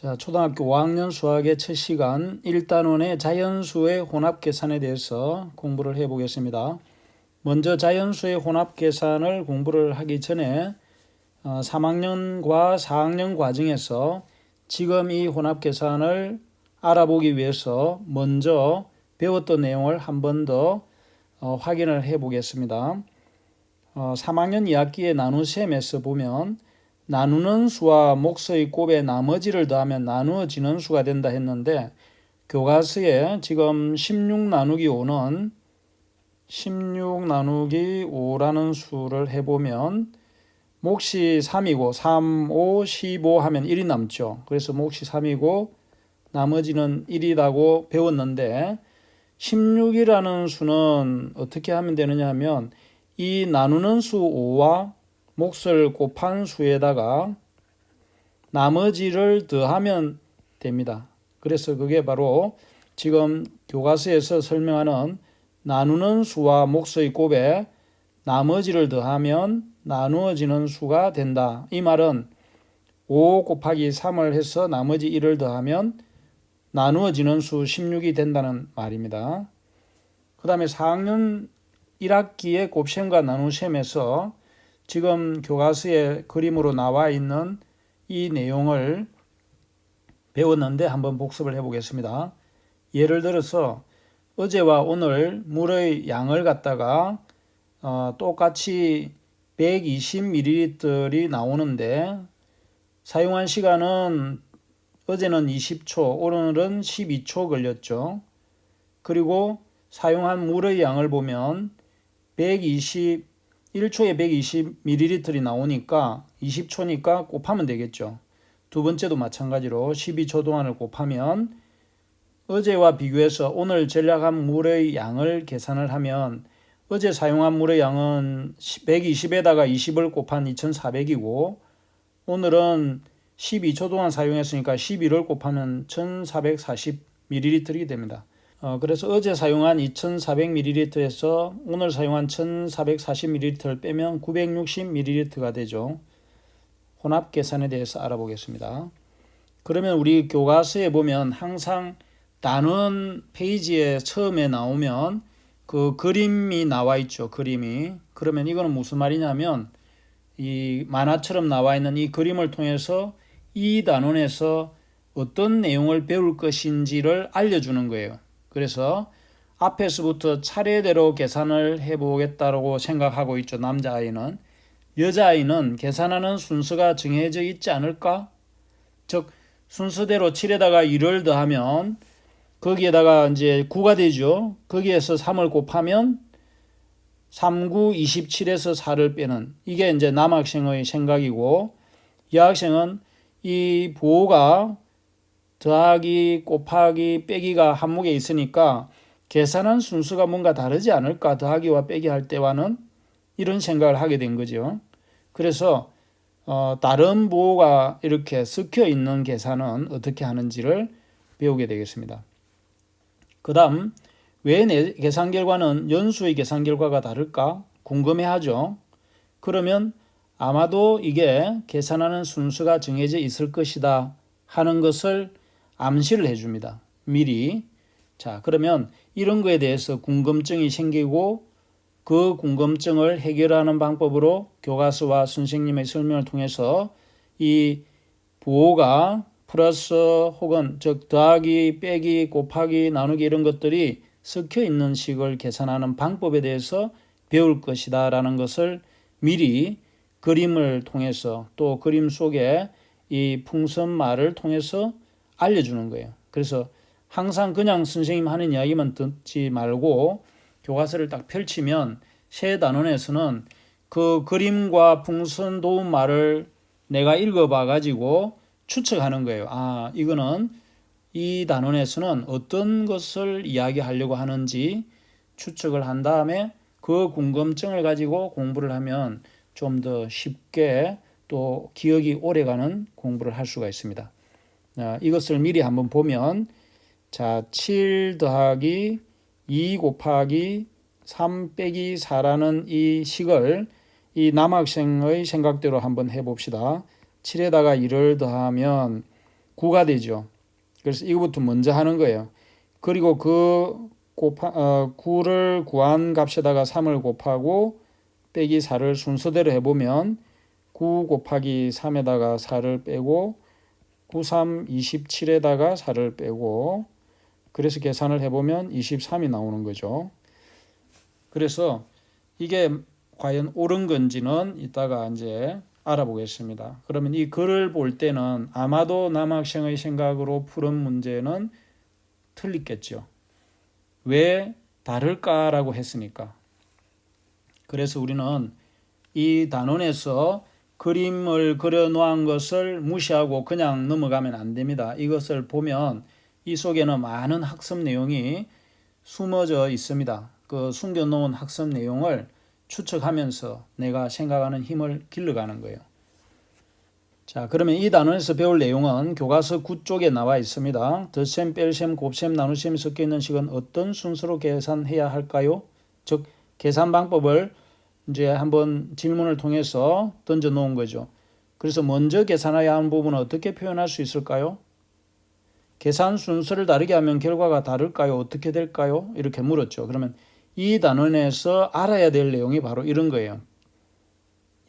자, 초등학교 5학년 수학의 첫 시간 1단원의 자연수의 혼합계산에 대해서 공부를 해보겠습니다. 먼저 자연수의 혼합계산을 공부를 하기 전에 3학년과 4학년 과정에서 지금 이 혼합계산을 알아보기 위해서 먼저 배웠던 내용을 한 번 더 확인을 해보겠습니다. 3학년 2학기의 나눗셈에서 보면 나누는 수와 몫의 곱에 나머지를 더하면 나누어지는 수가 된다 했는데 교과서에 지금 16 나누기 5는 16 나누기 5라는 수를 해보면 몫이 3이고 3, 5, 15 하면 1이 남죠. 그래서 몫이 3이고 나머지는 1이라고 배웠는데 16이라는 수는 어떻게 하면 되느냐 하면 이 나누는 수 5와 몫을 곱한 수에다가 나머지를 더하면 됩니다. 그래서 그게 바로 지금 교과서에서 설명하는 나누는 수와 몫의 곱에 나머지를 더하면 나누어지는 수가 된다. 이 말은 5 곱하기 3을 해서 나머지 1을 더하면 나누어지는 수 16이 된다는 말입니다. 그 다음에 4학년 1학기의 곱셈과 나눗셈에서 지금 교과서에 그림으로 나와 있는 이 내용을 배웠는데 한번 복습을 해보겠습니다. 예를 들어서 어제와 오늘 물의 양을 갖다가 똑같이 120ml이 나오는데 사용한 시간은 어제는 20초, 오늘은 12초 걸렸죠. 그리고 사용한 물의 양을 보면 120 1초에 120ml이 나오니까 20초니까 곱하면 되겠죠. 두 번째도 마찬가지로 12초 동안을 곱하면 어제와 비교해서 오늘 전략한 물의 양을 계산을 하면 어제 사용한 물의 양은 120에다가 20을 곱한 2400이고 오늘은 12초 동안 사용했으니까 12를 곱하면 1440ml이 됩니다. 그래서 어제 사용한 2400ml에서 오늘 사용한 1440ml를 빼면 960ml가 되죠. 혼합 계산에 대해서 알아보겠습니다. 그러면 우리 교과서에 보면 항상 나눈 페이지에 처음에 나오면 그 그림이 나와 있죠. 그림이. 그러면 이거는 무슨 말이냐면 이 만화처럼 나와 있는 이 그림을 통해서 이 단원에서 어떤 내용을 배울 것인지를 알려주는 거예요. 그래서 앞에서부터 차례대로 계산을 해보겠다고 생각하고 있죠. 남자아이는. 여자아이는 계산하는 순서가 정해져 있지 않을까? 즉 순서대로 7에다가 1을 더하면 거기에다가 이제 9가 되죠. 거기에서 3을 곱하면 3, 9, 27에서 4를 빼는 이게 이제 남학생의 생각이고 여학생은 이 부호가 더하기, 곱하기, 빼기가 한목에 있으니까 계산한 순서가 뭔가 다르지 않을까? 더하기와 빼기 할 때와는 이런 생각을 하게 된 거죠. 그래서 다른 부호가 이렇게 섞여 있는 계산은 어떻게 하는지를 배우게 되겠습니다. 그 다음 왜 내 계산 결과는 연수의 계산 결과가 다를까? 궁금해하죠. 그러면 아마도 이게 계산하는 순서가 정해져 있을 것이다 하는 것을 암시를 해줍니다. 미리. 자, 그러면 이런 거에 대해서 궁금증이 생기고 그 궁금증을 해결하는 방법으로 교과서와 선생님의 설명을 통해서 이 부호가 플러스 혹은 즉 더하기, 빼기, 곱하기, 나누기 이런 것들이 섞여 있는 식을 계산하는 방법에 대해서 배울 것이다 라는 것을 미리 그림을 통해서 또 그림 속에 이 풍선말을 통해서 알려주는 거예요. 그래서 항상 그냥 선생님 하는 이야기만 듣지 말고 교과서를 딱 펼치면 새 단원에서는 그 그림과 풍선 도움말을 내가 읽어봐 가지고 추측하는 거예요. 아, 이거는 이 단원에서는 어떤 것을 이야기하려고 하는지 추측을 한 다음에 그 궁금증을 가지고 공부를 하면 좀 더 쉽게 또 기억이 오래가는 공부를 할 수가 있습니다. 이것을 미리 한번 보면 자, 7 더하기 2 곱하기 3 빼기 4라는 이 식을 이 남학생의 생각대로 한번 해봅시다. 7에다가 1을 더하면 9가 되죠. 그래서 이거부터 먼저 하는 거예요. 그리고 그 9를 구한 값에다가 3을 곱하고 빼기 4를 순서대로 해보면 9 곱하기 3에다가 4를 빼고 9, 3, 27에다가 4를 빼고 그래서 계산을 해보면 23이 나오는 거죠. 그래서 이게 과연 옳은 건지는 이따가 이제 알아보겠습니다. 그러면 이 글을 볼 때는 아마도 남학생의 생각으로 푸른 문제는 틀리겠죠. 왜 다를까라고 했으니까. 그래서 우리는 이 단원에서 그림을 그려 놓은 것을 무시하고 그냥 넘어가면 안 됩니다. 이것을 보면 이 속에는 많은 학습 내용이 숨어져 있습니다. 그 숨겨놓은 학습 내용을 추측하면서 내가 생각하는 힘을 길러가는 거예요. 자, 그러면 이 단원에서 배울 내용은 교과서 9쪽에 나와 있습니다. 덧셈, 뺄셈, 곱셈, 나눗셈이 섞여 있는 식은 어떤 순서로 계산해야 할까요? 즉 계산 방법을 이제 한번 질문을 통해서 던져 놓은 거죠. 그래서 먼저 계산해야 하는 부분은 어떻게 표현할 수 있을까요? 계산 순서를 다르게 하면 결과가 다를까요? 어떻게 될까요? 이렇게 물었죠. 그러면 이 단원에서 알아야 될 내용이 바로 이런 거예요.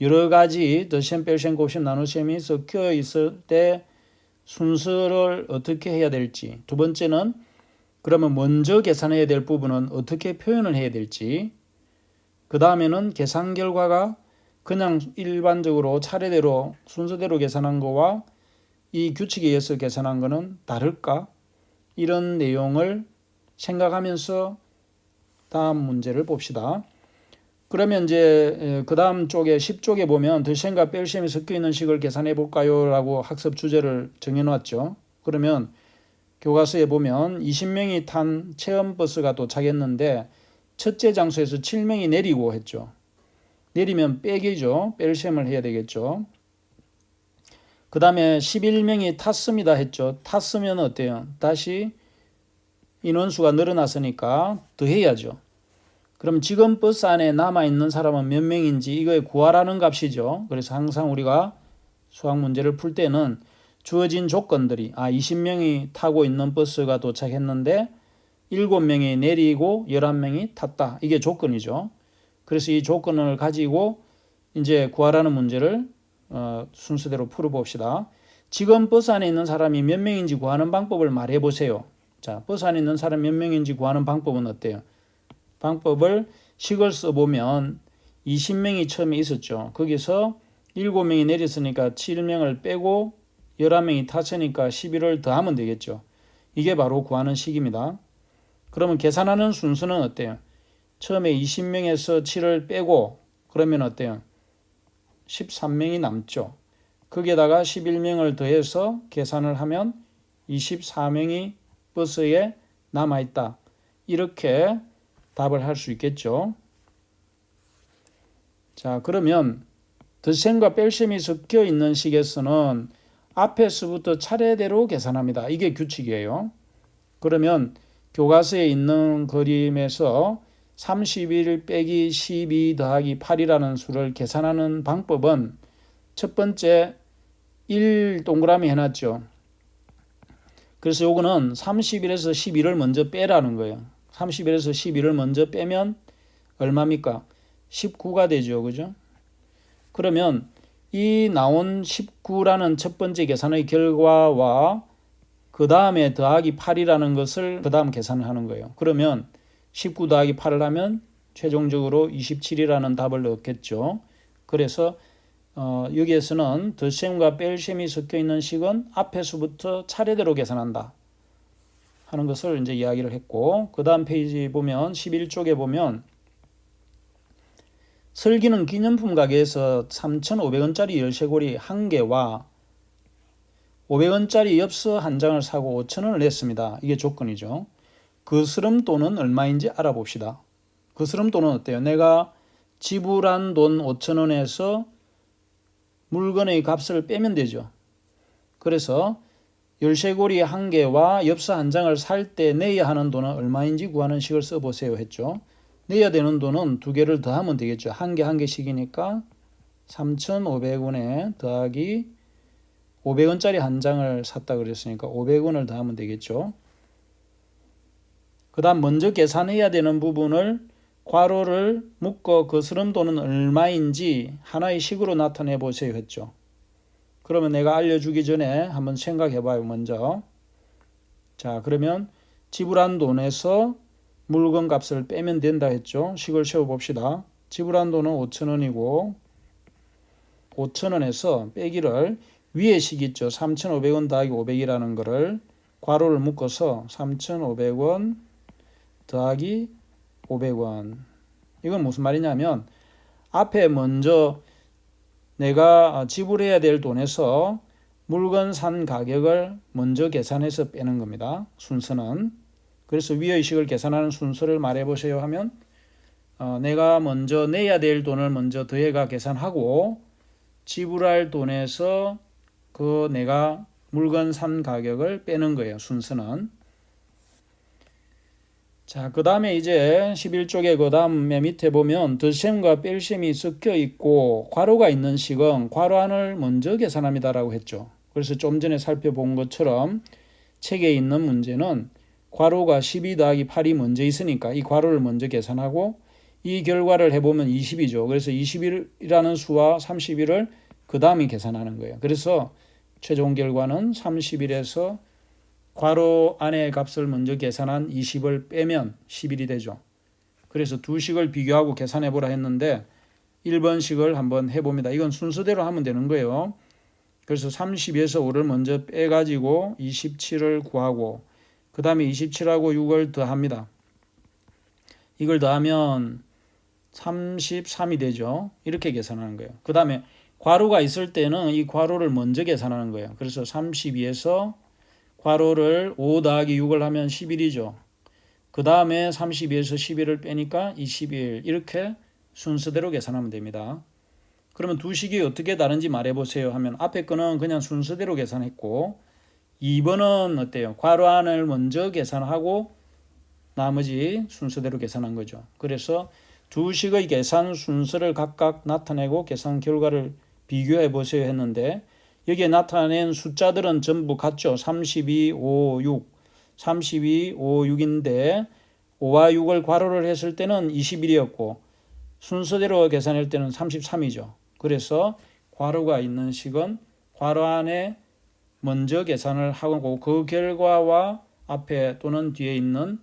여러 가지 덧셈, 뺄셈, 곱셈, 나눗셈이 섞여 있을 때 순서를 어떻게 해야 될지, 두 번째는 그러면 먼저 계산해야 될 부분은 어떻게 표현을 해야 될지, 그 다음에는 계산 결과가 그냥 일반적으로 차례대로 순서대로 계산한 거와 이 규칙에 의해서 계산한 거는 다를까? 이런 내용을 생각하면서 다음 문제를 봅시다. 그러면 이제 그 다음 쪽에 10쪽에 보면 덧셈과 뺄셈이 섞여 있는 식을 계산해 볼까요? 라고 학습 주제를 정해놨죠. 그러면 교과서에 보면 20명이 탄 체험버스가 도착했는데 첫째 장소에서 7명이 내리고 했죠. 내리면 빼기죠. 뺄셈을 해야 되겠죠. 그 다음에 11명이 탔습니다 했죠. 탔으면 어때요? 다시 인원수가 늘어났으니까 더해야죠. 그럼 지금 버스 안에 남아있는 사람은 몇 명인지 이거에 구하라는 값이죠. 그래서 항상 우리가 수학 문제를 풀 때는 주어진 조건들이 20명이 타고 있는 버스가 도착했는데 7명이 내리고 11명이 탔다. 이게 조건이죠. 그래서 이 조건을 가지고 이제 구하라는 문제를 순서대로 풀어봅시다. 지금 버스 안에 있는 사람이 몇 명인지 구하는 방법을 말해보세요. 자, 버스 안에 있는 사람 몇 명인지 구하는 방법은 어때요? 방법을 식을 써보면 20명이 처음에 있었죠. 거기서 7명이 내렸으니까 7명을 빼고 11명이 탔으니까 11을 더하면 되겠죠. 이게 바로 구하는 식입니다. 그러면 계산하는 순서는 어때요? 처음에 20명에서 7을 빼고 그러면 어때요? 13명이 남죠. 거기에다가 11명을 더해서 계산을 하면 24명이 버스에 남아있다. 이렇게 답을 할 수 있겠죠. 자, 그러면 덧셈과 뺄셈이 섞여 있는 식에서는 앞에서부터 차례대로 계산합니다. 이게 규칙이에요. 그러면 교과서에 있는 그림에서 31 빼기 12 더하기 8이라는 수를 계산하는 방법은 첫 번째 1 동그라미 해놨죠. 그래서 요거는 31에서 12를 먼저 빼라는 거예요. 31에서 12를 먼저 빼면 얼마입니까? 19가 되죠. 그죠? 그러면 이 나온 19라는 첫 번째 계산의 결과와 그 다음에 더하기 8이라는 것을 그 다음 계산을 하는 거예요. 그러면 19 더하기 8을 하면 최종적으로 27이라는 답을 얻겠죠. 그래서 여기에서는 덧셈과 뺄셈이 섞여 있는 식은 앞에서부터 차례대로 계산한다 하는 것을 이제 이야기를 했고, 그 다음 페이지 보면 11쪽에 보면 설기는 기념품 가게에서 3,500원짜리 열쇠고리 1개와 500원짜리 엽서 1장을 사고 5,000원을 냈습니다. 이게 조건이죠. 거스름 돈은 얼마인지 알아봅시다. 거스름 돈은 어때요? 내가 지불한 돈 5,000원에서 물건의 값을 빼면 되죠. 그래서 열쇠고리 1개와 엽서 1장을 살 때 내야 하는 돈은 얼마인지 구하는 식을 써보세요 했죠. 내야 되는 돈은 2개를 더하면 되겠죠. 1개 1개씩이니까 3,500원에 더하기 500원짜리 한 장을 샀다 그랬으니까 500원을 더하면 되겠죠. 그 다음 먼저 계산해야 되는 부분을 괄호를 묶어 거스름 돈은 얼마인지 하나의 식으로 나타내 보세요 했죠. 그러면 내가 알려주기 전에 한번 생각해 봐요. 먼저. 자, 그러면 지불한 돈에서 물건 값을 빼면 된다 했죠. 식을 세워 봅시다. 지불한 돈은 5,000원이고 5,000원에서 빼기를 위에 식 있죠. 3,500원 더하기 500이라는 거를 괄호를 묶어서 3,500원 더하기 500원. 이건 무슨 말이냐면 앞에 먼저 내가 지불해야 될 돈에서 물건 산 가격을 먼저 계산해서 빼는 겁니다. 순서는. 그래서 위의 식을 계산하는 순서를 말해 보세요 하면 내가 먼저 내야 될 돈을 먼저 더해가 계산하고 지불할 돈에서 그 내가 물건 산 가격을 빼는 거예요. 순서는. 자, 그 다음에 이제 11쪽에 그 다음에 밑에 보면 덧셈과 뺄셈이 섞여 있고 괄호가 있는 식은 괄호 안을 먼저 계산합니다라고 했죠. 그래서 좀 전에 살펴본 것처럼 책에 있는 문제는 괄호가 12 더하기 8이 먼저 있으니까 이 괄호를 먼저 계산하고 이 결과를 해보면 20이죠. 그래서 21이라는 수와 31을 그 다음에 계산하는 거예요. 그래서 최종 결과는 31에서 괄호 안의 값을 먼저 계산한 20을 빼면 11이 되죠. 그래서 두 식을 비교하고 계산해 보라 했는데 1번식을 한번 해봅니다. 이건 순서대로 하면 되는 거예요. 그래서 30에서 5를 먼저 빼가지고 27을 구하고 그 다음에 27하고 6을 더합니다. 이걸 더하면 33이 되죠. 이렇게 계산하는 거예요. 그 다음에 괄호가 있을 때는 이 괄호를 먼저 계산하는 거예요. 그래서 32에서 괄호를 5 더하기 6을 하면 11이죠. 그 다음에 32에서 11을 빼니까 21 이렇게 순서대로 계산하면 됩니다. 그러면 두 식이 어떻게 다른지 말해보세요 하면 앞에 거는 그냥 순서대로 계산했고 2번은 어때요? 괄호 안을 먼저 계산하고 나머지 순서대로 계산한 거죠. 그래서 두 식의 계산 순서를 각각 나타내고 계산 결과를 비교해 보세요 했는데 여기에 나타낸 숫자들은 전부 같죠. 32, 5, 6, 32, 5, 6인데 5와 6을 괄호를 했을 때는 21이었고 순서대로 계산할 때는 33이죠. 그래서 괄호가 있는 식은 괄호 안에 먼저 계산을 하고 그 결과와 앞에 또는 뒤에 있는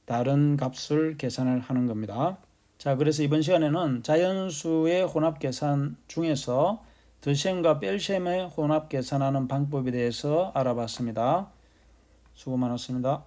다른 값을 계산을 하는 겁니다. 자, 그래서 이번 시간에는 자연수의 혼합 계산 중에서 덧셈과 뺄셈의 혼합 계산하는 방법에 대해서 알아봤습니다. 수고 많았습니다.